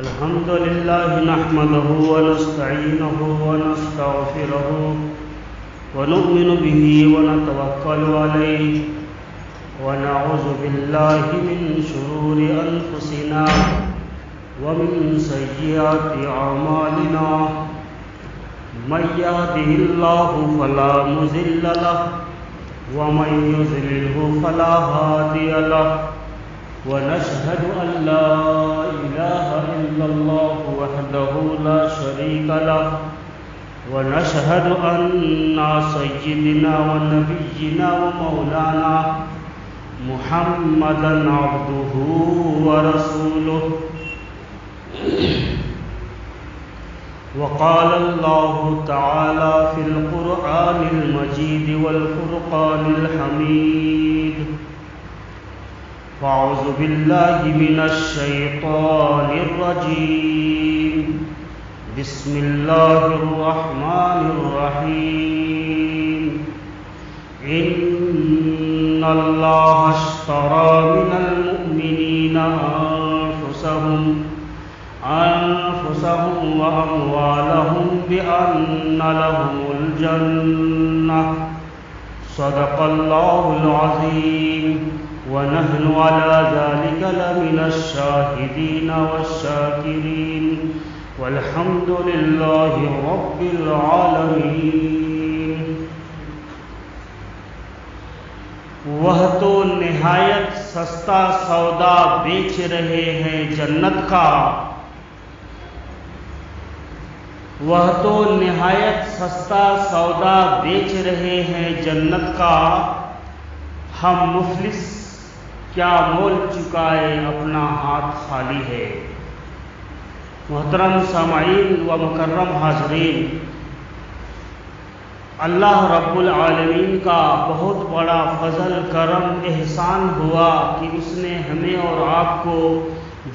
الحمد لله نحمده ونستعينه ونستغفره ونؤمن به ونتوكل عليه ونعوذ بالله من شرور أنفسنا ومن سيئات أعمالنا من يهده الله فلا مضل له ومن يضلله فلا هادي له ونشهد أن لا إله إلا الله وحده لا شريك له ونشهد أن سيدنا ونبينا ومولانا محمدا عبده ورسوله وقال الله تعالى في القرآن المجيد والفرقان الحميد فأعوذ بالله من الشيطان الرجيم بسم الله الرحمن الرحيم إن الله اشترى من المؤمنين أنفسهم وأموالهم بأن لهم الجنة صدق الله العظيم ونحن على ذلك لمن الشاهدين والشاكرين والحمد لله رب العالمين۔ وہ تو نہایت سستا سودا بیچ رہے ہیں جنت کا، وہ تو نہایت سستا سودا بیچ رہے ہیں جنت کا، ہم مفلس کیا مول چکائے اپنا ہاتھ خالی ہے۔ محترم سامعین و مکرم حاضرین، اللہ رب العالمین کا بہت بڑا فضل کرم احسان ہوا کہ اس نے ہمیں اور آپ کو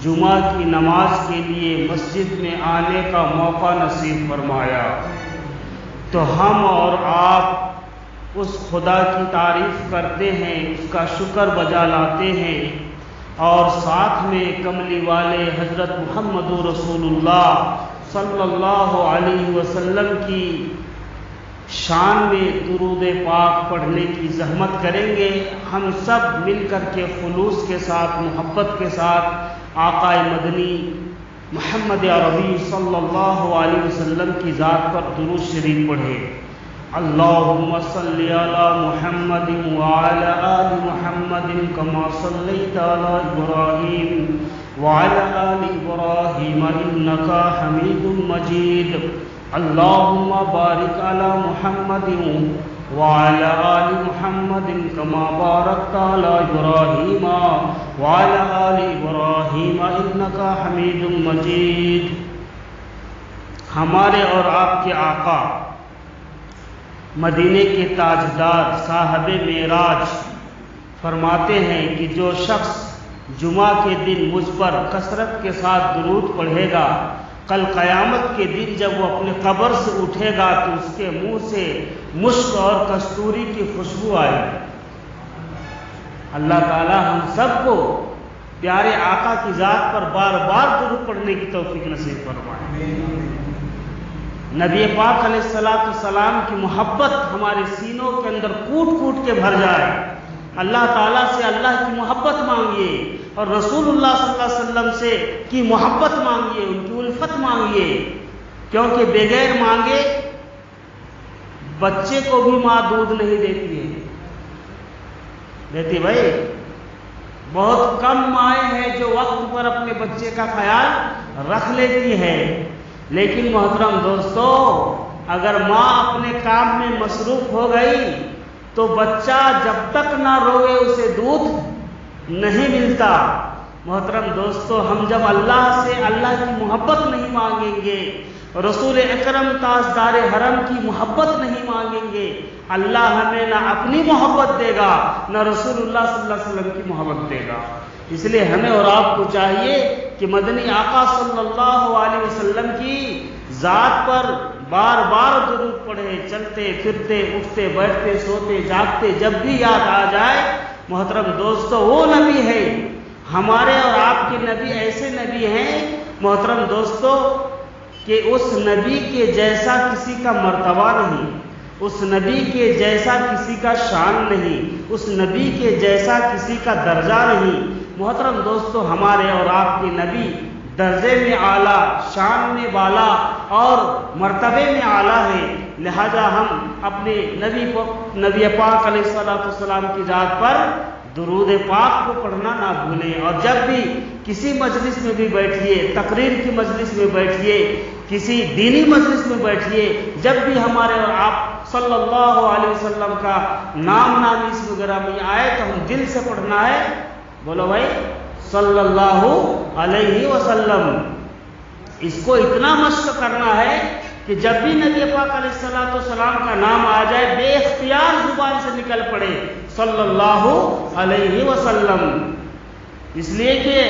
جمعہ کی نماز کے لیے مسجد میں آنے کا موقع نصیب فرمایا، تو ہم اور آپ اس خدا کی تعریف کرتے ہیں، اس کا شکر بجا لاتے ہیں، اور ساتھ میں کملی والے حضرت محمد رسول اللہ صلی اللہ علیہ وسلم کی شان میں درود پاک پڑھنے کی زحمت کریں گے۔ ہم سب مل کر کے خلوص کے ساتھ، محبت کے ساتھ آقا مدنی محمد عربی صلی اللہ علیہ وسلم کی ذات پر درود شریف پڑھیں۔ اللہم صلی علی محمد وعلی آل محمد کما صلیت علی ابراہیم وعلی آل ابراہیم انکا حمید مجید۔ اللہم بارک علی محمد وعلی آل محمد کما بارکت علی ابراہیم وعلی آل ابراہیم انکا حمید مجید۔ ہمارے اور آپ کے آقا مدینے کے تاجدار صاحب معراج فرماتے ہیں کہ جو شخص جمعہ کے دن مجھ پر کثرت کے ساتھ درود پڑھے گا، کل قیامت کے دن جب وہ اپنے قبر سے اٹھے گا تو اس کے منہ سے مشک اور کستوری کی خوشبو آئے گی۔ اللہ تعالی ہم سب کو پیارے آقا کی ذات پر بار بار درود پڑھنے کی توفیق نصیب فرمائے۔ نبی پاک علیہ السلام کی محبت ہمارے سینوں کے اندر کوٹ کوٹ کے بھر جائے۔ اللہ تعالیٰ سے اللہ کی محبت مانگیے اور رسول اللہ صلی اللہ علیہ وسلم سے کی محبت مانگیے، ان کی الفت مانگیے، کیونکہ بغیر مانگے بچے کو بھی ماں دودھ نہیں دیتی ہے، دیتی بھائی؟ بہت کم مائیں ہیں جو وقت پر اپنے بچے کا خیال رکھ لیتی ہے، لیکن محترم دوستو، اگر ماں اپنے کام میں مصروف ہو گئی تو بچہ جب تک نہ روئے اسے دودھ نہیں ملتا۔ محترم دوستو، ہم جب اللہ سے اللہ کی محبت نہیں مانگیں گے، رسول اکرم تاجدار حرم کی محبت نہیں مانگیں گے، اللہ ہمیں نہ اپنی محبت دے گا نہ رسول اللہ صلی اللہ علیہ وسلم کی محبت دے گا۔ اس لیے ہمیں اور آپ کو چاہیے کہ مدنی آقا صلی اللہ علیہ وسلم کی ذات پر بار بار درود پڑھے، چلتے پھرتے اٹھتے بیٹھتے سوتے جاگتے جب بھی یاد آ جائے۔ محترم دوستو، وہ نبی ہے ہمارے اور آپ کے نبی ایسے نبی ہیں محترم دوستو کہ اس نبی کے جیسا کسی کا مرتبہ نہیں، اس نبی کے جیسا کسی کا شان نہیں، اس نبی کے جیسا کسی کا درجہ نہیں۔ محترم دوستو ہمارے اور آپ کے نبی درجے میں اعلیٰ، شان میں بالا اور مرتبے میں اعلیٰ ہے، لہذا ہم اپنے نبی پاک علیہ السلام کی ذات پر درود پاک کو پڑھنا نہ بھولیں۔ اور جب بھی کسی مجلس میں بھی بیٹھیے، تقریر کی مجلس میں بیٹھیے، کسی دینی مجلس میں بیٹھیے، جب بھی ہمارے اور آپ صلی اللہ علیہ وسلم کا نام نامی اس وغیرہ میں آئے تو ہم دل سے پڑھنا ہے، بولو بھائی صلی اللہ علیہ وسلم۔ اس کو اتنا مشق کرنا ہے کہ جب بھی نبی پاک علیہ السلام کا نام آ جائے بے اختیار زبان سے نکل پڑے صلی اللہ علیہ وسلم۔ اس لیے کہ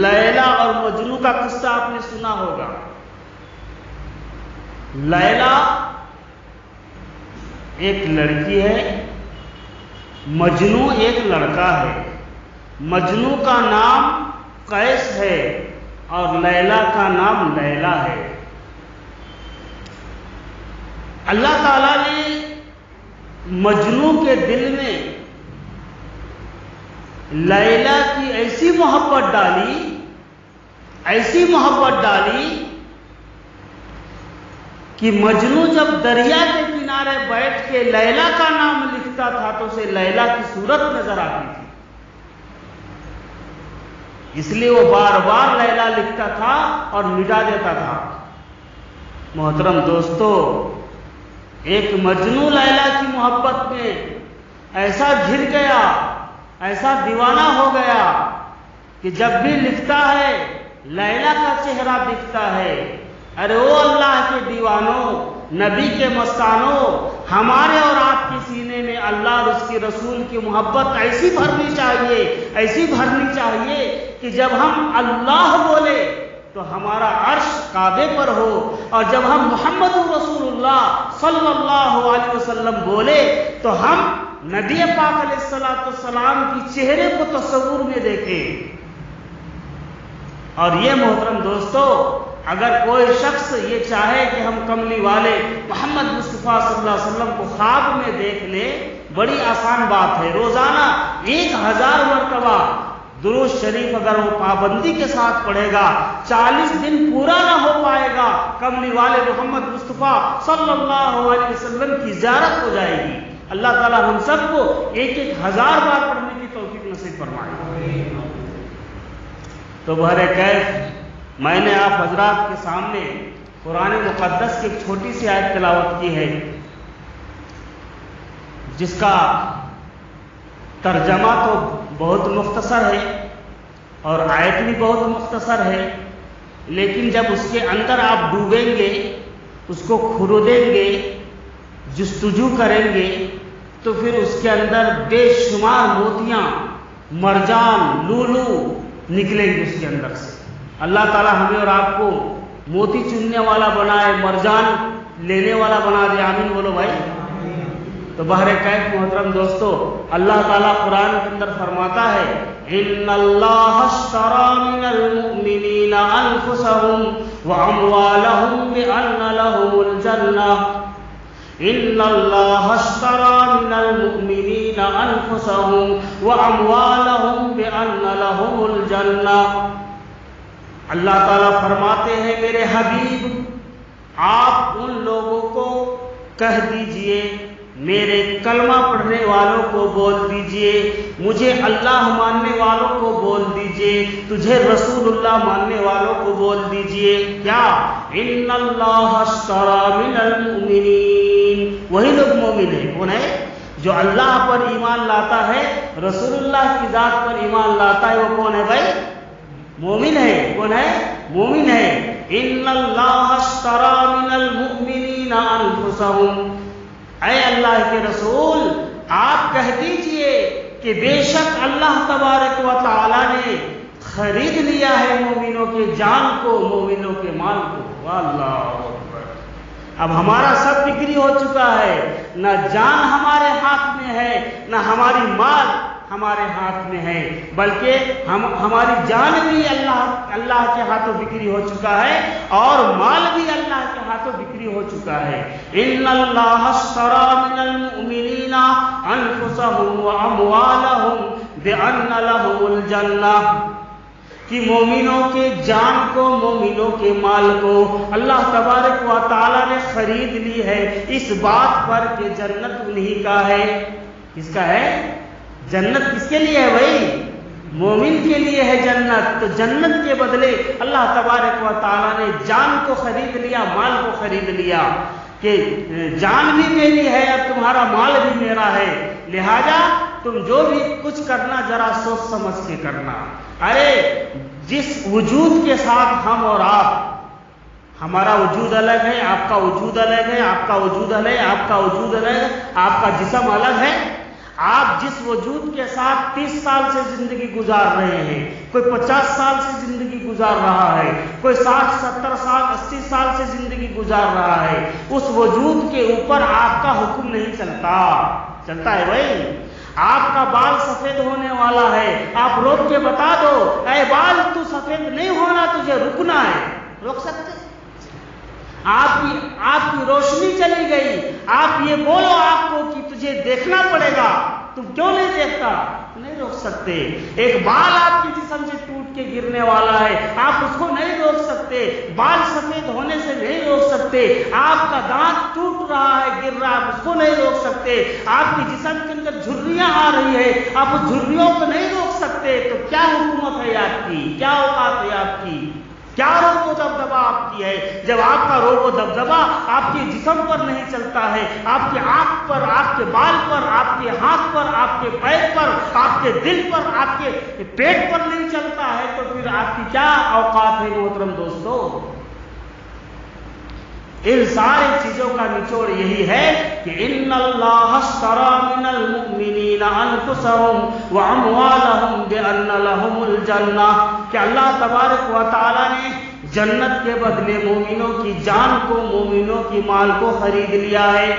لیلا اور مجنو کا قصہ آپ نے سنا ہوگا۔ لیلا ایک لڑکی ہے، مجنو ایک لڑکا ہے۔ مجنو کا نام قیس ہے اور لیلا کا نام لیلا ہے۔ اللہ تعالیٰ نے مجنو کے دل میں لیلا کی ایسی محبت ڈالی، ایسی محبت ڈالی کہ مجنو جب دریا کے کنارے بیٹھ کے لیلا کا نام لکھتا تھا تو اسے لیلا کی صورت نظر آتی تھی، اس لیے وہ بار بار لیلا لکھتا تھا اور مٹا دیتا تھا۔ محترم دوستو ایک مجنو لیلا کی محبت میں ایسا گر گیا، ایسا دیوانہ ہو گیا کہ جب بھی لکھتا ہے لیلا کا چہرہ دکھتا ہے۔ ارے او اللہ کے دیوانوں، نبی کے مستانوں، ہمارے اور آپ کے سینے میں اللہ اور اس کے رسول کی محبت ایسی بھرنی چاہیے، ایسی بھرنی چاہیے کہ جب ہم اللہ بولے تو ہمارا عرش کعبے پر ہو، اور جب ہم محمد رسول اللہ صلی اللہ علیہ وسلم بولے تو ہم نبی پاک علیہ السلام کی چہرے کو تصور میں دیکھیں۔ اور یہ محترم دوستو اگر کوئی شخص یہ چاہے کہ ہم کملی والے محمد مصطفیٰ صلی اللہ علیہ وسلم کو خواب میں دیکھ لیں، بڑی آسان بات ہے۔ روزانہ 1000 مرتبہ درود شریف اگر وہ پابندی کے ساتھ پڑھے گا، 40 دن پورا نہ ہو پائے گا، کملی والے محمد مصطفیٰ صلی اللہ علیہ وسلم کی زیارت ہو جائے گی۔ اللہ تعالی ہم سب کو 1000 بار پڑھنے کی توفیق نصیب فرمائے۔ تو بہرکیف میں نے آپ حضرات کے سامنے قرآن مقدس کی ایک چھوٹی سی آیت تلاوت کی ہے، جس کا ترجمہ تو بہت مختصر ہے اور آیت بھی بہت مختصر ہے، لیکن جب اس کے اندر آپ ڈوبیں گے، اس کو کھرودیں گے، جستجو کریں گے، تو پھر اس کے اندر بے شمار موتیاں، مرجان، لولو نکلیں گے اس کے اندر سے۔ اللہ تعالی ہمیں اور آپ کو موتی چننے والا بنائے، مرجان لینے والا بنا دے، آمین بولو بھائی۔ تو بہرکیف محترم دوستو اللہ تعالیٰ قرآن کے اندر فرماتا ہے ان اللہ اشتری من المؤمنین انفسهم واموالهم بان لهم الجنہ ان اللہ اشتری من المؤمنین انفسهم واموالهم بان لهم الجنہ۔ اللہ تعالیٰ فرماتے ہیں میرے حبیب آپ ان لوگوں کو کہہ دیجئے، میرے کلمہ پڑھنے والوں کو بول دیجئے، مجھے اللہ ماننے والوں کو بول دیجئے، تجھے رسول اللہ ماننے والوں کو بول دیجئے کیا؟ ان اللہ اشتری من المؤمنین، وہی لوگ مومن ہیں۔ کون ہے؟ جو اللہ پر ایمان لاتا ہے، رسول اللہ کی ذات پر ایمان لاتا ہے، وہ کون ہے بھائی؟ مومن ہے۔ کون ہے؟ مومن ہے۔ ان اللہ اشتری من المؤمنین انفسهم، اے اللہ کے رسول آپ کہہ دیجئے کہ بے شک اللہ تبارک و تعالی نے خرید لیا ہے مومنوں کے جان کو، مومنوں کے مال کو۔ اللہ اکبر۔ اب ہمارا سب بکری ہو چکا ہے، نہ جان ہمارے ہاتھ میں ہے، نہ ہماری مال ہمارے ہاتھ میں ہے، بلکہ ہماری جان بھی اللہ کے ہاتھوں بکری ہو چکا ہے اور مال بھی اللہ کے ہاتھوں بکری ہو چکا ہے۔ ان اللہ اشتری من المؤمنین انفسهم واموالهم بان لهم الجنہ، کہ مومنوں کے جان کو، مومنوں کے مال کو اللہ تبارک و تعالی نے خرید لی ہے اس بات پر کہ جنت انہی کا ہے۔ کس کا ہے؟ جنت کس کے لیے ہے بھائی؟ مومن کے لیے ہے جنت۔ تو جنت کے بدلے اللہ تبارک و تعالی نے جان کو خرید لیا، مال کو خرید لیا کہ جان بھی میری ہے اور تمہارا مال بھی میرا ہے، لہذا تم جو بھی کچھ کرنا ذرا سوچ سمجھ کے کرنا۔ ارے جس وجود کے ساتھ ہم اور آپ، ہمارا وجود الگ ہے، آپ کا وجود الگ ہے، آپ کا وجود الگ ہے، آپ کا وجود الگ ہے، آپ کا جسم الگ ہے۔ آپ جس وجود کے ساتھ 30 سال سے زندگی گزار رہے ہیں، کوئی 50 سال سے زندگی گزار رہا ہے، کوئی 60 70 سال 80 سال سے زندگی گزار رہا ہے، اس وجود کے اوپر آپ کا حکم نہیں چلتا ہے بھائی۔ آپ کا بال سفید ہونے والا ہے، آپ روک کے بتا دو اے بال تو سفید نہیں ہونا، تجھے رکنا ہے، روک سکتے؟ آپ کی روشنی چلی گئی، آپ یہ بولو آپ کو کہ تجھے دیکھنا پڑے گا، تم کیوں نہیں دیکھتا؟ نہیں روک سکتے۔ ایک بال آپ کے جسم سے ٹوٹ کے گرنے والا ہے، آپ اس کو نہیں روک سکتے، بال سفید ہونے سے نہیں روک سکتے۔ آپ کا دانت ٹوٹ رہا ہے، گر رہا ہے، آپ اس کو نہیں روک سکتے۔ آپ کے جسم کے اندر جھریاں آ رہی ہے، آپ اس جھریوں کو نہیں روک سکتے۔ تو کیا حکومت ہے آپ کی؟ کیا اوقات ہے آپ کی؟ کیا روب و دبدبا آپ کی ہے جب آپ کا روب و دبدبا آپ کے جسم پر نہیں چلتا ہے، آپ کی آنکھ پر، آپ کے بال پر، آپ کے ہاتھ پر، آپ کے پیر پر، آپ کے دل پر، آپ کے پیٹ پر نہیں چلتا ہے، تو پھر آپ کی کیا اوقات ہے محترم دوستو؟ ان ساری چیزوں کا نچوڑ یہی ہے کہ ان اللہ اشتری من المؤمنین انفسهم واموالهم بان لهم الجنہ، کہ اللہ تبارک و تعالی نے جنت کے بدلے مومنوں کی جان کو، مومنوں کی مال کو خرید لیا ہے۔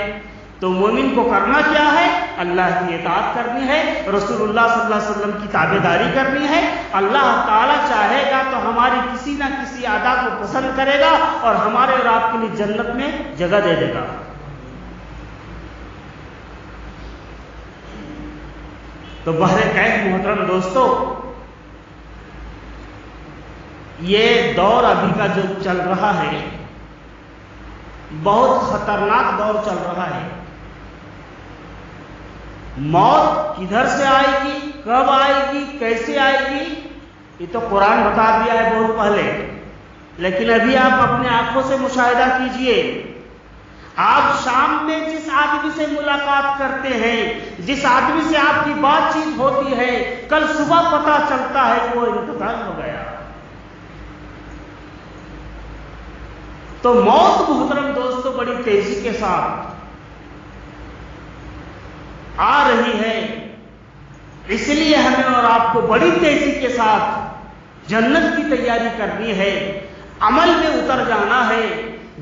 تو مومن کو کرنا کیا ہے؟ اللہ کی اطاعت کرنی ہے، رسول اللہ صلی اللہ علیہ وسلم کی تابعداری کرنی ہے۔ اللہ تعالیٰ چاہے گا تو ہماری کسی نہ کسی ادا کو پسند کرے گا اور ہمارے اور آپ کے لیے جنت میں جگہ دے دے گا۔ تو بہرکیف محترم دوستو، یہ دور ابھی کا جو چل رہا ہے بہت خطرناک دور چل رہا ہے۔ موت کدھر سے آئے گی، کب آئے گی، کیسے آئے گی، یہ تو قرآن بتا دیا ہے بہت پہلے، لیکن ابھی آپ اپنے آنکھوں سے مشاہدہ کیجئے۔ آپ شام میں جس آدمی سے ملاقات کرتے ہیں، جس آدمی سے آپ کی بات چیت ہوتی ہے، کل صبح پتہ چلتا ہے کہ وہ انتقال ہو گیا۔ تو موت محترم دوستو بڑی تیزی کے ساتھ آ رہی ہے، اس لیے ہمیں اور آپ کو بڑی تیزی کے ساتھ جنت کی تیاری کرنی ہے، عمل میں اتر جانا ہے،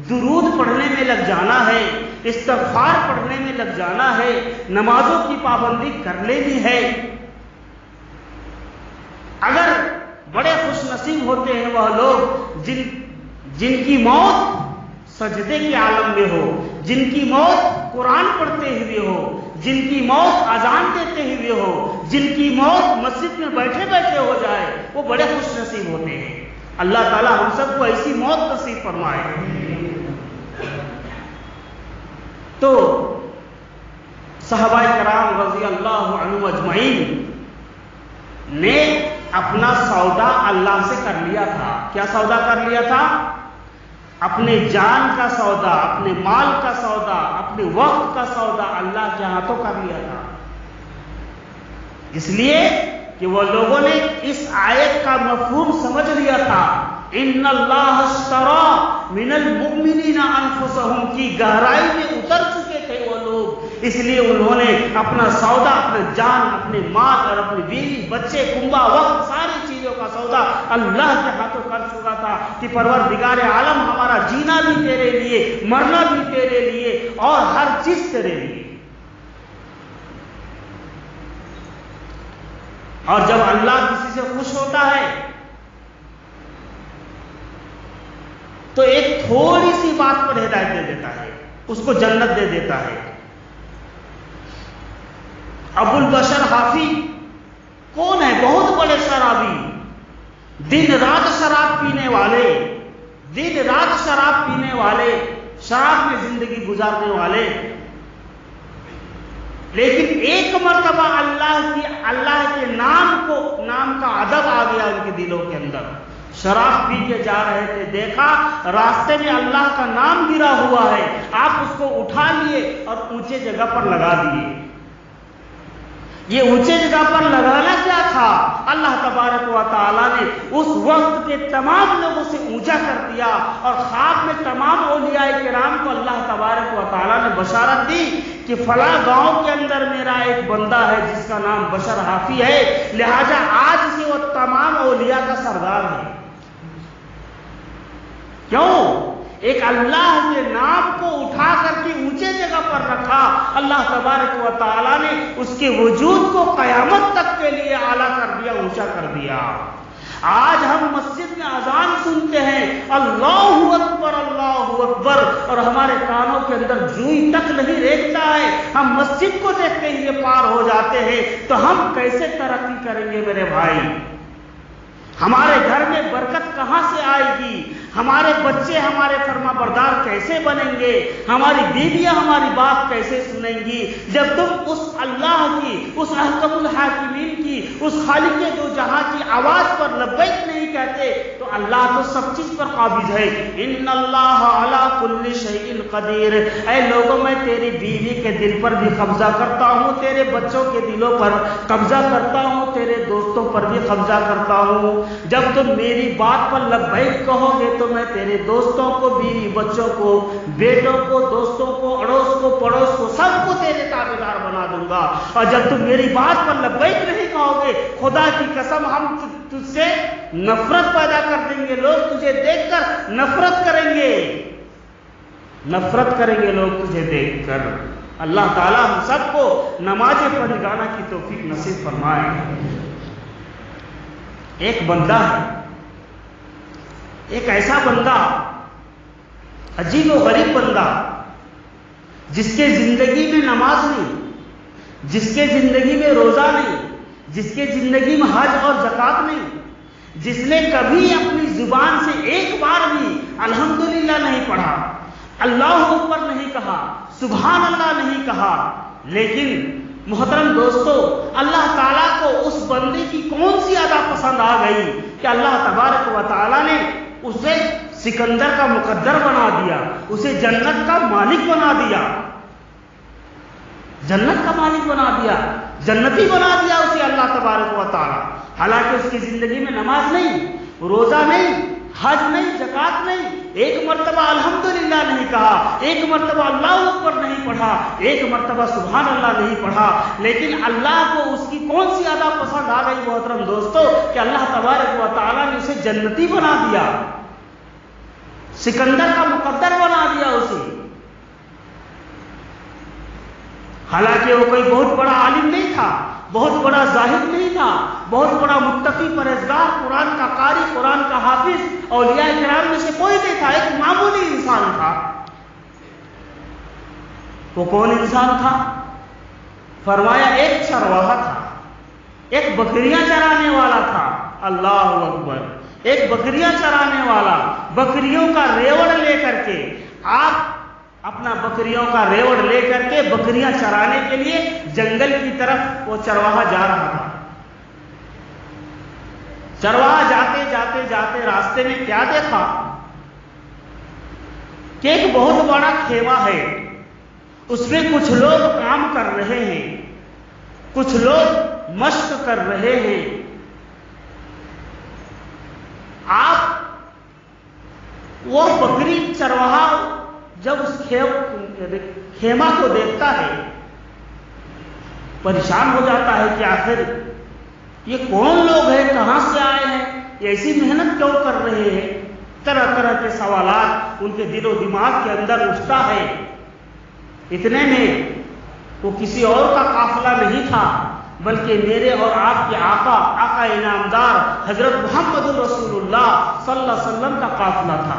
درود پڑھنے میں لگ جانا ہے، استغفار پڑھنے میں لگ جانا ہے، نمازوں کی پابندی کر لینی ہے۔ اگر بڑے خوش نصیب ہوتے ہیں وہ لوگ جن کی موت سجدے کے عالم میں ہو، جن کی موت قرآن پڑھتے ہوئے ہو، جن کی موت اذان دیتے ہوئے ہو، جن کی موت مسجد میں بیٹھے بیٹھے ہو جائے، وہ بڑے خوش نصیب ہوتے ہیں۔ اللہ تعالیٰ ہم سب کو ایسی موت نصیب فرمائے۔ تو صحابہ کرام رضی اللہ عنہم اجمعین نے اپنا سودا اللہ سے کر لیا تھا۔ کیا سودا کر لیا تھا؟ اپنے جان کا سودا، اپنے مال کا سودا، اپنے وقت کا سودا اللہ کے ہاتھوں کر لیا تھا، اس لیے کہ وہ لوگوں نے اس آیت کا مفہوم سمجھ لیا تھا۔ ان اللہ اشتری من المؤمنین انفسهم کی گہرائی میں اتر چکے تھے وہ لوگ، اس لیے انہوں نے اپنا سودا، اپنا جان، اپنے مال اور اپنی بیوی، بچے، کنبا، وقت، ساری چیزوں کا سودا اللہ کے ہاتھوں کر چکا تھا کہ پروردگار عالم ہمارا جینا بھی تیرے لیے، مرنا بھی تیرے لیے اور ہر چیز تیرے لیے۔ اور جب اللہ کسی سے خوش ہوتا ہے تو ایک تھوڑی سی بات پر ہدایت دے دیتا ہے، اس کو جنت دے دیتا ہے۔ ابو البشر حافی کون ہے؟ بہت بڑے شرابی، دن رات شراب پینے والے، دن رات شراب پینے والے، شراب میں زندگی گزارنے والے، لیکن ایک مرتبہ اللہ کے نام کا ادب آ گیا ان کے دلوں کے اندر۔ شراب پی کے جا رہے تھے، دیکھا راستے میں اللہ کا نام گرا ہوا ہے، آپ اس کو اٹھا لیے اور اونچے جگہ پر لگا دیے۔ یہ اونچے جگہ پر لگانا کیا تھا؟ اللہ تبارک و تعالیٰ نے اس وقت کے تمام لوگوں سے اونچا کر دیا، اور خواب میں تمام اولیاء کرام کو اللہ تبارک و تعالیٰ نے بشارت دی کہ فلاں گاؤں کے اندر میرا ایک بندہ ہے جس کا نام بشر حافی ہے، لہذا آج سے وہ تمام اولیاء کا سردار ہے۔ کیوں؟ ایک اللہ کے نام کو اٹھا کر کے اونچے جگہ پر رکھا، اللہ تبارک و تعالیٰ نے اس کے وجود کو قیامت تک کے لیے اعلیٰ کر دیا، اونچا کر دیا۔ آج ہم مسجد میں اذان سنتے ہیں، اللہ اکبر اللہ اکبر، اور ہمارے کانوں کے اندر جوئی تک نہیں ریگتا ہے، ہم مسجد کو دیکھتے ہی یہ پار ہو جاتے ہیں، تو ہم کیسے ترقی کریں گے میرے بھائی؟ ہمارے گھر میں برکت کہاں سے آئے گی؟ ہمارے بچے ہمارے فرما بردار کیسے بنیں گے؟ ہماری بیویاں ہماری بات کیسے سنیں گی جب تم اس اللہ کی، اس احکم الحاکمین کی، اس خالق دو جہاں کی آواز پر لبیک نہیں کہتے؟ تو اللہ تو سب چیز پر قابض ہے۔ ان اللہ علی کل شیء قدیر۔ اے لوگوں، میں تیری بیوی کے دل پر بھی قبضہ کرتا ہوں، تیرے بچوں کے دلوں پر قبضہ کرتا ہوں، تیرے دوستوں پر بھی قبضہ کرتا ہوں۔ جب تم میری بات پر لبیک کہو گے تو میں تیرے دوستوں کو، بیوی بچوں کو، بیٹوں کو، دوستوں کو، اڑوس کو، پڑوس کو، سب کو تیرے تابعدار بنا دوں گا۔ اور جب تم میری بات پر لبیک نہیں کہو گے، خدا کی قسم ہم تجھ سے نفرت پیدا کر دیں گے، لوگ تجھے دیکھ کر نفرت کریں گے، نفرت کریں گے لوگ تجھے دیکھ کر۔ اللہ تعالیٰ ہم سب کو نماز پڑھانا کی توفیق نصیب فرمائے۔ ایک بندہ ہے، ایک ایسا بندہ، عجیب و غریب بندہ، جس کے زندگی میں نماز نہیں، جس کے زندگی میں روزہ نہیں، جس کے زندگی میں حج اور زکوٰۃ نہیں، جس نے کبھی اپنی زبان سے ایک بار بھی الحمدللہ نہیں پڑھا، اللہ اکبر نہیں کہا، سبحان اللہ نہیں کہا، لیکن محترم دوستو، اللہ تعالیٰ کو اس بندے کی کون سی ادا پسند آ گئی کہ اللہ تبارک و تعالیٰ نے اسے سکندر کا مقدر بنا دیا، اسے جنت کا مالک بنا دیا، جنت کا مالک بنا دیا، جنتی بنا دیا اسے اللہ تبارک و تعالیٰ۔ حالانکہ اس کی زندگی میں نماز نہیں، روزہ نہیں، حج نہیں، زکوٰۃ نہیں، ایک مرتبہ الحمدللہ نہیں کہا، ایک مرتبہ اللہ اکبر نہیں پڑھا، ایک مرتبہ سبحان اللہ نہیں پڑھا، لیکن اللہ کو اس کی کون سی ادا پسند آ گئی محترم دوستو کہ اللہ تبارک و تعالیٰ نے اسے جنتی بنا دیا، سکندر کا مقدر بنا دیا اسے۔ حالانکہ وہ کوئی بہت بڑا عالم نہیں تھا، بہت بڑا زاہد نہیں تھا، بہت بڑا متقی پرہیزگار، قرآن کا قاری، قرآن کا حافظ، اولیاء کرام میں سے کوئی نہیں تھا، ایک معمولی انسان تھا۔ وہ کون انسان تھا؟ فرمایا ایک چرواہا تھا، ایک بکریاں چرانے والا تھا۔ اللہ اکبر! ایک بکریاں چرانے والا، بکریوں کا ریوڑ لے کر کے، آپ اپنا بکریوں کا ریوڑ لے کر کے بکریاں چرانے کے لیے جنگل کی طرف وہ چرواہا جا رہا تھا۔ چرواہا جاتے جاتے جاتے راستے میں کیا دیکھا کہ ایک بہت بڑا خیمہ ہے، اس میں کچھ لوگ کام کر رہے ہیں، کچھ لوگ مشق کر رہے ہیں۔ آپ وہ بکری چرواہا جب اس خیمہ کو دیکھتا ہے پریشان ہو جاتا ہے کہ آخر یہ کون لوگ ہیں، کہاں سے آئے ہیں، یہ ایسی محنت کیوں کر رہے ہیں؟ طرح طرح کے سوالات ان کے دل و دماغ کے اندر اٹھتا ہے۔ اتنے میں وہ کسی اور کا قافلہ نہیں تھا، بلکہ میرے اور آپ کے آقا انعامدار حضرت محمد رسول اللہ صلی اللہ علیہ وسلم کا قافلہ تھا۔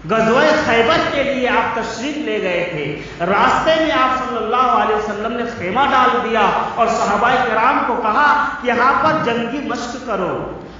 غزوہ خیبر کے لیے آپ تشریف لے گئے تھے، راستے میں آپ صلی اللہ علیہ وسلم نے خیمہ ڈال دیا اور صحابہ کرام کو کہا کہ یہاں پر جنگی مشق کرو۔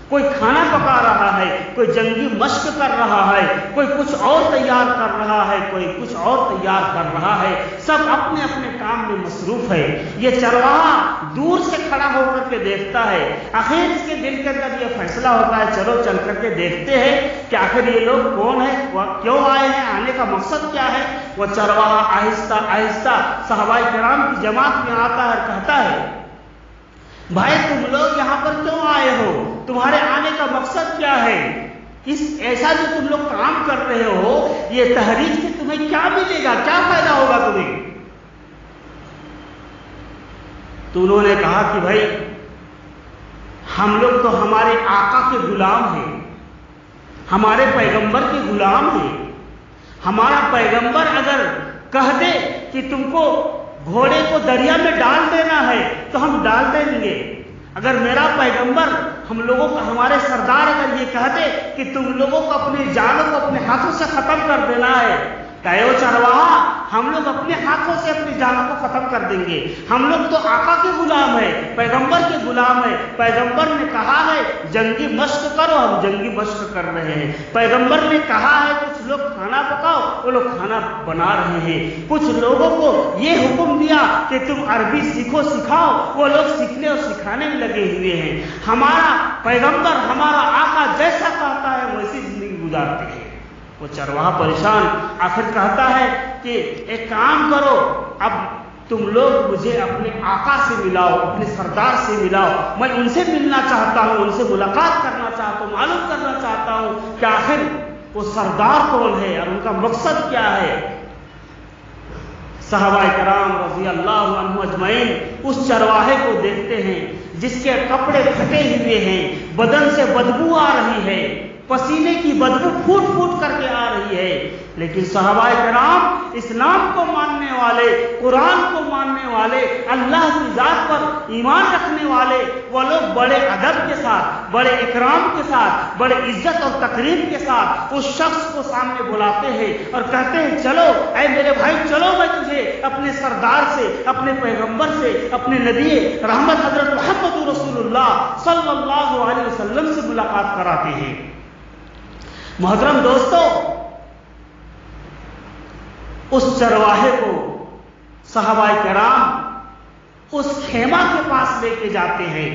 کوئی کھانا پکا رہا ہے، کوئی جنگی مشق کر رہا ہے، کوئی کچھ اور تیار کر رہا ہے، کوئی کچھ اور تیار کر رہا ہے، سب اپنے اپنے کام میں مصروف ہے۔ یہ چرواہا دور سے کھڑا ہو کر کے دیکھتا ہے، آخر اس کے دل کے اندر یہ فیصلہ ہوتا ہے چلو چل کر کے دیکھتے ہیں کہ آخر یہ لوگ کون ہیں، کیوں آئے ہیں، آنے کا مقصد کیا ہے۔ وہ چرواہا آہستہ آہستہ صحابہ کرام کی جماعت میں آتا ہے اور کہتا ہے بھائی تم لوگ یہاں پر کیوں آئے ہو، تمہارے آنے کا مقصد کیا ہے، ایسا جو تم لوگ کام کر رہے ہو یہ تحریک سے تمہیں کیا ملے گا، کیا فائدہ ہوگا تمہیں۔ تو انہوں نے کہا کہ بھائی ہم لوگ تو ہمارے آقا کے غلام ہیں، ہمارے پیغمبر کے غلام ہیں، ہمارا پیغمبر اگر کہہ دے کہ تم کو گھوڑے کو دریا میں ڈال دینا ہے تو ہم ڈال دیں گے، اگر میرا پیغمبر ہم لوگوں کا ہمارے سردار اگر یہ کہہ دے کہ تم لوگوں کو اپنی جانوں کو اپنے ہاتھوں سے ختم کر دینا ہے، کہے وہ چرواہا ہم لوگ اپنے ہاتھوں سے اپنی جانوں کو ختم کر دیں گے، ہم لوگ تو آقا کے غلام ہیں، پیغمبر کے غلام ہیں، پیغمبر نے کہا ہے جنگی مشق کرو، ہم جنگی مشق کر رہے ہیں، پیغمبر نے کہا ہے کچھ لوگ کھانا پکاؤ، وہ لوگ کھانا بنا رہے ہیں، کچھ لوگوں کو یہ حکم دیا کہ تم عربی سیکھو سکھاؤ، وہ لوگ سیکھنے اور سکھانے میں لگے ہوئے ہیں، ہمارا پیغمبر ہمارا آقا جیسا کہتا ہے ویسی زندگی گزارتے ہیں۔ وہ چرواہا پریشان آخر کہتا ہے کہ ایک کام کرو، اب تم لوگ مجھے اپنے آقا سے ملاؤ، اپنے سردار سے ملاؤ، میں ان سے ملنا چاہتا ہوں، ان سے ملاقات کرنا چاہتا ہوں، معلوم کرنا چاہتا ہوں کہ آخر وہ سردار کون ہے اور ان کا مقصد کیا ہے۔ صحابہ کرام رضی اللہ عنہ اجمعین اس چرواہے کو دیکھتے ہیں جس کے کپڑے پھٹے ہوئے ہیں، بدن سے بدبو آ رہی ہے، پسینے کی بدبو پھوٹ پھوٹ کر کے آ رہی ہے، لیکن صحابہ کرام اسلام کو ماننے والے، قرآن کو ماننے والے، اللہ کی ذات پر ایمان رکھنے والے، وہ لوگ بڑے ادب کے ساتھ، بڑے اکرام کے ساتھ، بڑے عزت اور تقریب کے ساتھ اس شخص کو سامنے بلاتے ہیں اور کہتے ہیں چلو اے میرے بھائی چلو، میں تجھے اپنے سردار سے، اپنے پیغمبر سے، اپنے نبی رحمت حضرت محمد رسول اللہ صلی اللہ علیہ وسلم سے ملاقات کراتے ہیں۔ محترم دوستو، اس چرواہے کو صحابہ کرام اس خیمہ کے پاس لے کے جاتے ہیں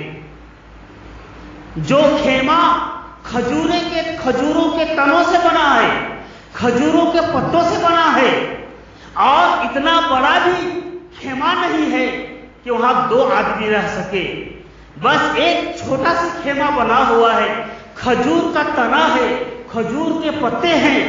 جو خیمہ کھجوروں کے تنوں سے بنا ہے، کھجوروں کے پتوں سے بنا ہے، اور اتنا بڑا بھی خیمہ نہیں ہے کہ وہاں 2 آدمی رہ سکے، بس ایک چھوٹا سا خیمہ بنا ہوا ہے، کھجور کا تنا ہے، کھجور کے پتے ہیں۔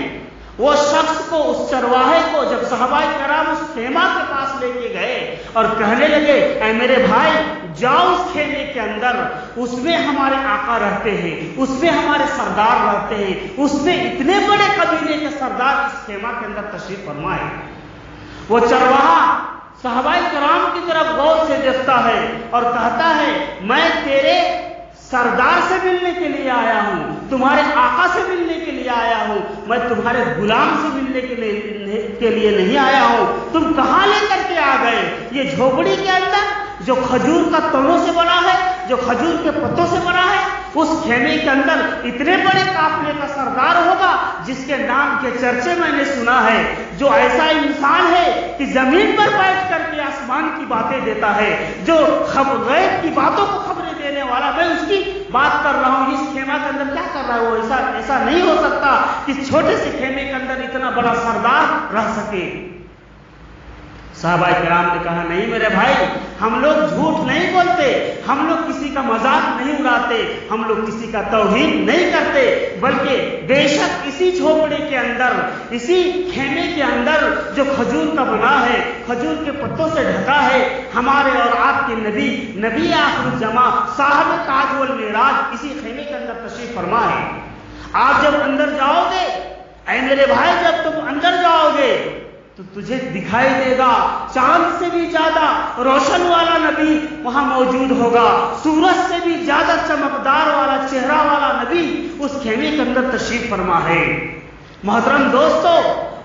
وہ شخص کو، اس چرواہے کو جب صحابہ کرام اس خیمہ کے پاس لے کے گئے اور کہنے لگے اے میرے بھائی جاؤ اس خیمے کے اندر، اس میں ہمارے آقا رہتے ہیں، اس میں ہمارے سردار رہتے ہیں، اس میں اتنے بڑے قبیلے کے سردار اس خیمہ کے اندر تشریف فرمائے۔ وہ چرواہا صحابہ کرام کی طرف غور سے دیکھتا ہے اور کہتا ہے میں تیرے سردار سے ملنے کے لیے آیا ہوں، تمہارے آقا سے ملنے کے لیے آیا ہوں، میں تمہارے غلام سے ملنے کے لیے نہیں آیا ہوں، تم کہاں لے کر کے آ گئے؟ یہ جھوپڑی کے اندر جو کھجور کا تنوں سے بنا ہے، جو کھجور کے پتوں سے بنا ہے، اس خیمے کے اندر اتنے بڑے قافلے کا سردار ہوگا جس کے نام کے چرچے میں نے سنا ہے، جو ایسا انسان ہے کہ زمین پر بیٹھ کر کے آسمان کی باتیں دیتا ہے، جو غیب کی باتوں کو خبریں دینے والا، میں اس کی بات کر رہا ہوں۔ اس خیمہ کے اندر کیا کر رہا ہے وہ؟ ایسا نہیں ہو سکتا کہ چھوٹے سے خیمے کے اندر اتنا بڑا سردار رہ سکے۔ صحابہ کرام نے کہا نہیں میرے بھائی، ہم لوگ جھوٹ نہیں بولتے، ہم لوگ کسی کا مذاق نہیں اڑاتے، ہم لوگ کسی کا توہین نہیں کرتے، بلکہ بے شک اسی جھوپڑی کے اندر، اسی خیمے کے اندر جو کھجور کا بنا ہے، کھجور کے پتوں سے ڈھکا ہے، ہمارے اور آپ کے نبی آخر الزماں صاحب تاج والمعراج اسی خیمے کے اندر تشریف فرما ہے۔ آپ جب اندر جاؤ گے، اے میرے بھائی جب تم اندر جاؤ گے تو تجھے دکھائی دے گا چاند سے بھی زیادہ روشن والا نبی وہاں موجود ہوگا، سورج سے بھی زیادہ چمکدار والا چہرہ والا نبی اس خیمے کے اندر تشریف فرما ہے۔ محترم دوستو،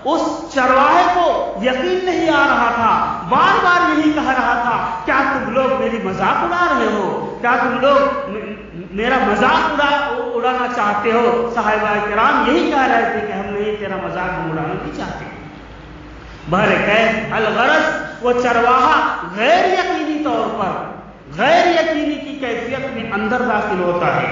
اس چرواہے کو یقین نہیں آ رہا تھا، بار بار یہی کہہ رہا تھا، کیا تم لوگ میری مذاق اڑا رہے ہو؟ کیا تم لوگ میرا مذاق اڑانا چاہتے ہو؟ صحابہ کرام یہی کہہ رہے تھے کہ ہم نہیں، تیرا مذاق ہم اڑانا نہیں چاہتے۔ بہرکیف الغرض وہ چرواہا غیر یقینی طور پر، غیر یقینی کی کیفیت میں اندر داخل ہوتا ہے۔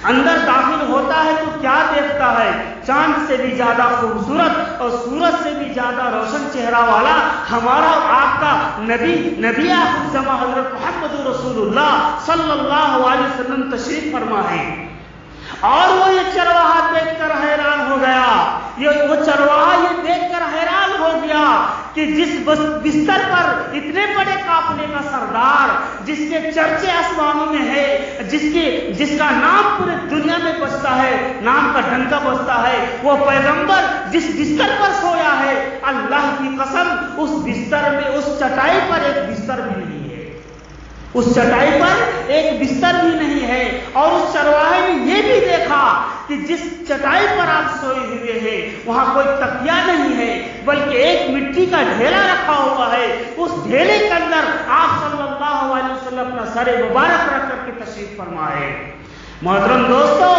اندر داخل ہوتا ہے تو کیا دیکھتا ہے؟ چاند سے بھی زیادہ خوبصورت اور سورج سے بھی زیادہ روشن چہرہ والا ہمارا آپ کا نبی آخر زمان حضرت محمد رسول اللہ صلی اللہ علیہ وسلم تشریف فرما ہے۔ اور وہ یہ چرواہا دیکھ کر حیران ہو گیا، وہ چرواہا یہ دیکھ کر حیران ہو گیا کہ جس بستر پر اتنے بڑے قافلے کا سردار، جس کے چرچے آسمانوں میں ہے، جس کا نام پورے دنیا میں بستا ہے، نام کا ڈنکا بستا ہے، وہ پیغمبر جس بستر پر سویا ہے، اللہ کی قسم اس بستر میں، اس چٹائی پر ایک بستر بھی نہیں ہے، اس چٹائی پر ایک بستر بھی نہیں ہے۔ اور اس چرواہے نے یہ بھی دیکھا کہ جس چٹائی پر آپ سوئے ہوئے ہیں وہاں کوئی تکیہ نہیں ہے، بلکہ ایک مٹی کا ڈھیلا رکھا ہوا ہے، اس ڈھیلے کے اندر آپ صلی اللہ علیہ وسلم اپنا سر مبارک رکھ کر کے تشریف فرما ہے۔ محترم دوستو،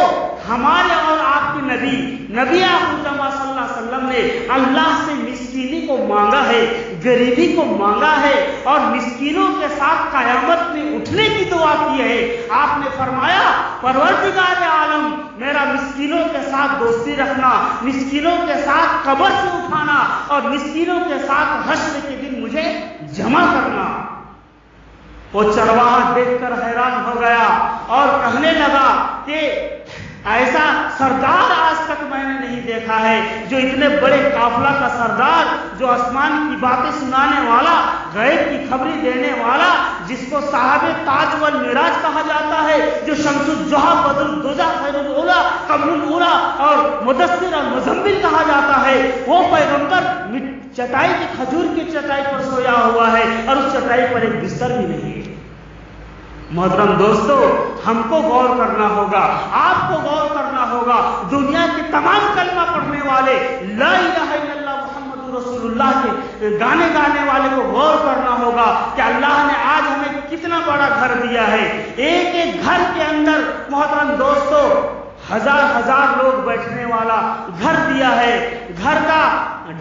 ہمارے اور آپ کے نبی آخر زمان صلی اللہ علیہ وسلم نے اللہ سے مسکینی کو مانگا ہے، غریبی کو مانگا ہے، اور مسکینوں کے ساتھ قیامت میں اٹھنے کی دعا کی ہے۔ آپ نے فرمایا، پروردگار عالم، میرا مسکینوں کے ساتھ دوستی رکھنا، مسکینوں کے ساتھ قبر سے اٹھانا، اور مسکینوں کے ساتھ حشر کے دن مجھے جمع کرنا۔ وہ چرواہا دیکھ کر حیران ہو گیا اور کہنے لگا کہ ایسا سردار آج تک میں نے نہیں دیکھا ہے، جو اتنے بڑے قافلہ کا سردار، جو آسمان کی باتیں سنانے والا، غیب کی خبری دینے والا، جس کو صاحب تاج والمعراج کہا جاتا ہے، جو شمس الضحیٰ، بدر الدجا، خیر الاولیٰ، قمر الاولیٰ اور مدثر اور مزمل کہا جاتا ہے، وہ پیغمبر چٹائی کی، کھجور کی چٹائی پر سویا ہوا ہے، اور اس چٹائی پر ایک بستر بھی نہیں ہے۔ محترم دوستو، ہم کو غور کرنا ہوگا، آپ کو غور کرنا ہوگا، دنیا کے تمام کلمہ پڑھنے والے، لا الہ الا اللہ محمد رسول اللہ کے گانے گانے والے کو غور کرنا ہوگا کہ اللہ نے آج ہمیں کتنا بڑا گھر دیا ہے۔ ایک ایک گھر کے اندر محترم دوستو ہزار لوگ بیٹھنے والا گھر دیا ہے۔ گھر کا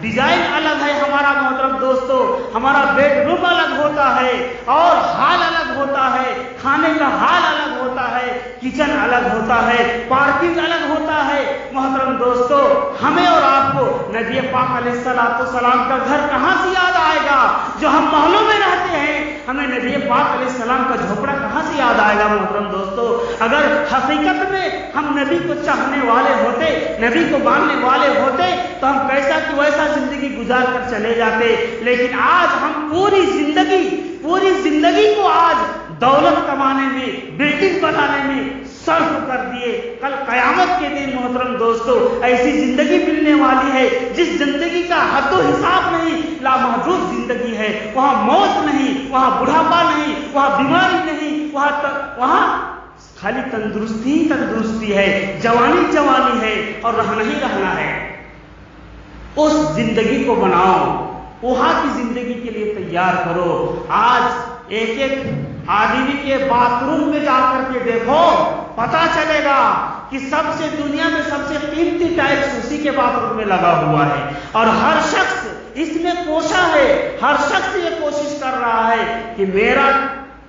ڈیزائن الگ ہے ہمارا محترم دوستو، ہمارا بیڈ روم الگ ہوتا ہے، اور ہال الگ ہوتا ہے، کھانے کا ہال الگ ہوتا ہے، کچن الگ ہوتا ہے، پارکنگ الگ ہوتا ہے۔ محترم دوستو، ہمیں اور آپ کو نبی پاک علیہ السلام کا گھر کہاں سے یاد آئے گا؟ جو ہم محلوں میں رہتے ہیں، ہمیں نبی پاک علیہ السلام کا جھوپڑا کہاں سے یاد آئے گا؟ محترم دوستو، اگر حقیقت میں ہم نبی کو چاہنے والے ہوتے، نبی کو ماننے والے ہوتے، تو ہم کیسا کہ ویسا زندگی گزار کر چلے جاتے۔ لیکن آج ہم پوری زندگی کو آج دولت کمانے میں، بلڈنگ بنانے میں صرف کر دیے۔ کل قیامت کے دن محترم دوستو ایسی زندگی ملنے والی ہے جس زندگی کا حد و حساب نہیں، لامحدود زندگی ہے۔ وہاں موت نہیں، وہاں بڑھاپا نہیں، وہاں بیماری نہیں، وہاں خالی تندرستی ہے، جوانی ہے، اور رہنا ہے۔ اس زندگی کو بناؤ، وہاں کی زندگی کے لیے تیار کرو۔ آج ایک آدمی کے باتھ روم میں جا کر کے دیکھو، پتا چلے گا کہ دنیا میں سب سے قیمتی ٹائلس اسی کے باتھ روم میں لگا ہوا ہے، اور ہر شخص اس میں کوشاں ہے، ہر شخص یہ کوشش کر رہا ہے کہ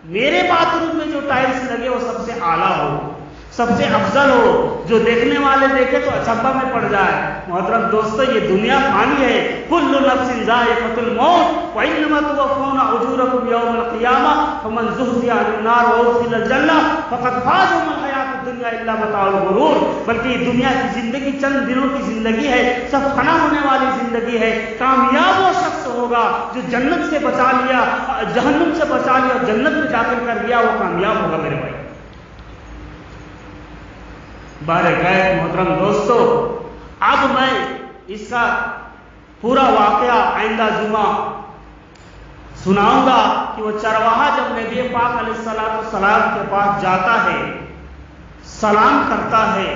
میرے باتھ روم میں جو ٹائلس لگے وہ سب سے اعلیٰ ہو، سب سے افضل ہو، جو دیکھنے والے دیکھے تو اچنبھا میں پڑ جائے۔ محترم دوستو، یہ دنیا فانی ہے، کل نفس ذائقۃ الموت وانما توفون اجورکم یوم القیامہ فمن زحزح عن النار وادخل الجنہ فقد فاز وما الحیاۃ الدنیا الا متاع الغرور۔ بلکہ یہ دنیا کی زندگی چند دنوں کی زندگی ہے، سب فنا ہونے والی زندگی ہے۔ کامیاب وہ شخص ہوگا جو جنت سے بچا لیا، جہنم سے بچا لیا، اور جنت میں جا کر گیا، وہ کامیاب ہوگا میرے بھائی۔ بارگاہ محترم دوستو، اب میں اس کا پورا واقعہ آئندہ جمعہ سناؤں گا کہ وہ چرواہا جب نبی پاک علیہ السلام کے پاس جاتا ہے، سلام کرتا ہے،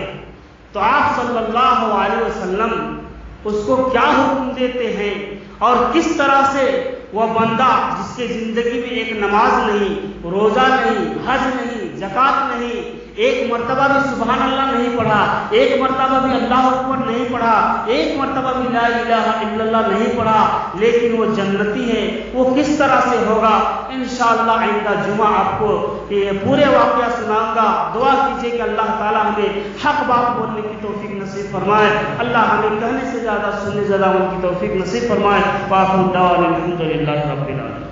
تو آپ صلی اللہ علیہ وسلم اس کو کیا حکم دیتے ہیں اور کس طرح سے وہ بندہ جس کے زندگی میں ایک نماز نہیں، روزہ نہیں، حج نہیں، زکوٰۃ نہیں، ایک مرتبہ بھی سبحان اللہ نہیں پڑھا، ایک مرتبہ بھی اللہ اکبر نہیں پڑھا، ایک مرتبہ بھی لا الہ الا اللہ نہیں پڑھا، لیکن وہ جنتی ہے، وہ کس طرح سے ہوگا؟ انشاءاللہ آئندہ جمعہ آپ کو یہ پورے واقعہ سناؤں گا۔ دعا کیجیے کہ اللہ تعالی ہمیں حق بات بولنے کی توفیق نصیب فرمائے، اللہ ہمیں کہنے سے زیادہ سننے زیادہ ان کی توفیق نصیب فرمائے۔ وآخر دعوانا الحمدللہ رب العالمین۔